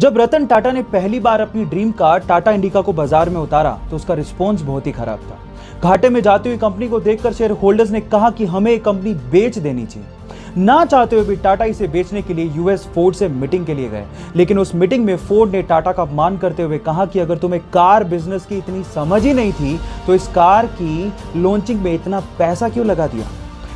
जब रतन टाटा ने पहली बार अपनी ड्रीम कार टाटा इंडिका को बाजार में उतारा तो उसका रिस्पॉन्स बहुत ही खराब था। घाटे में जाती हुई कंपनी को देखकर शेयर होल्डर्स ने कहा कि हमें ये कंपनी बेच देनी चाहिए। ना चाहते हुए भी टाटा इसे बेचने के लिए यूएस फोर्ड से मीटिंग के लिए गए, लेकिन उस मीटिंग में फोर्ड ने टाटा का अपमान करते हुए कहा कि अगर तुम्हें कार बिजनेस की इतनी समझ ही नहीं थी तो इस कार की लॉन्चिंग में इतना पैसा क्यों लगा दिया।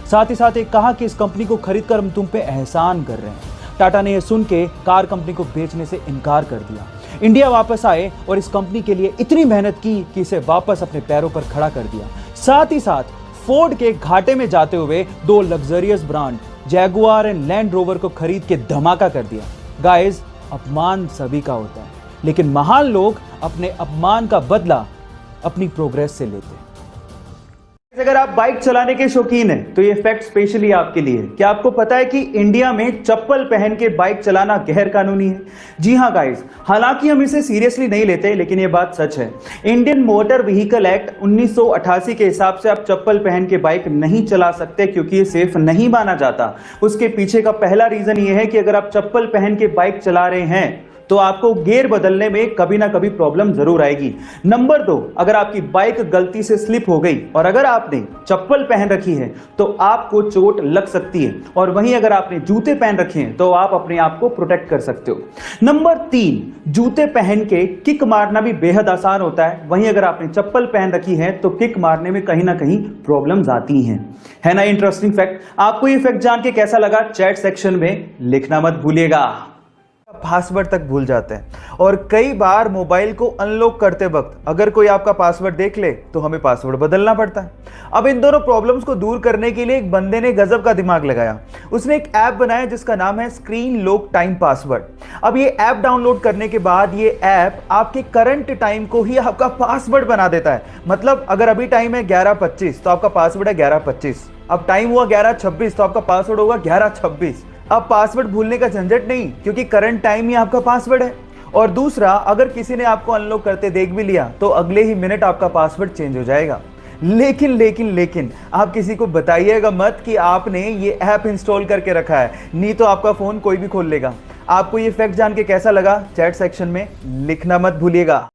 साथ ही साथ एक कहा कि इस कंपनी को खरीदकर हम तुम पे एहसान कर रहे हैं। टाटा ने यह सुन के कार कंपनी को बेचने से इनकार कर दिया। इंडिया वापस आए और इस कंपनी के लिए इतनी मेहनत की कि इसे वापस अपने पैरों पर खड़ा कर दिया। साथ ही साथ फोर्ड के घाटे में जाते हुए दो luxurious brand Jaguar and land rover को खरीद के धमाका कर दिया। गाइस, अपमान सभी का होता है, लेकिन महान लोग अपने अपमान का बदला अपनी प्रोग्रेस से लेते हैं। अगर आप बाइक चलाने के शौकीन हैं तो ये फैक्ट स्पेशली आपके लिए है। क्या आपको पता है कि इंडिया में चप्पल पहन के बाइक चलाना गैर कानूनी है? जी हाँ गाइस, हालांकि हम इसे सीरियसली नहीं लेते, लेकिन ये बात सच है। इंडियन मोटर व्हीकल एक्ट 1988 के हिसाब से आप चप्पल पहन के बाइक नहीं चला सकते, क्योंकि ये सेफ नहीं माना जाता। उसके पीछे का पहला रीजन ये है कि अगर आप चप्पल पहन के बाइक चला रहे हैं तो आपको गियर बदलने में कभी ना कभी प्रॉब्लम जरूर आएगी। नंबर 2, अगर आपकी बाइक गलती से स्लिप हो गई और अगर आपने चप्पल पहन रखी है तो आपको चोट लग सकती है, और वहीं अगर आपने जूते पहन रखे हैं तो आप अपने आप को प्रोटेक्ट कर सकते हो। नंबर 3, जूते पहन के किक मारना भी बेहद आसान होता है, वहीं अगर आपने चप्पल पहन रखी है तो किक मारने में कहीं ना कहीं प्रॉब्लम्स आती हैं। है ना इंटरेस्टिंग फैक्ट? आपको ये फैक्ट जान के कैसा लगा चैट सेक्शन में लिखना मत भूलिएगा। पासवर्ड तक भूल जाते हैं और कई बार मोबाइल को अनलॉक करते वक्त अगर कोई आपका पासवर्ड देख ले तो हमें पासवर्ड बदलना पड़ता है। अब इन दोनों प्रॉब्लम्स को दूर करने के लिए एक बंदे ने गजब का दिमाग लगाया। उसने एक ऐप बनाया जिसका नाम है स्क्रीन लॉक टाइम पासवर्ड। अब ये ऐप डाउनलोड करने के बाद ये ऐप आपके करंट टाइम को ही आपका पासवर्ड बना देता है। मतलब अगर अभी टाइम है 11:25 तो आपका पासवर्ड है 11:25। अब टाइम हुआ 11:26 तो आपका पासवर्ड होगा 11:26। अब पासवर्ड भूलने का झंझट नहीं, क्योंकि करंट टाइम ही आपका पासवर्ड है। और दूसरा, अगर किसी ने आपको अनलॉक करते देख भी लिया तो अगले ही मिनट आपका पासवर्ड चेंज हो जाएगा। लेकिन आप किसी को बताइएगा मत कि आपने ये ऐप इंस्टॉल करके रखा है, नहीं तो आपका फोन कोई भी खोल लेगा। आपको ये फैक्ट जान के कैसा लगा चैट सेक्शन में लिखना मत भूलिएगा।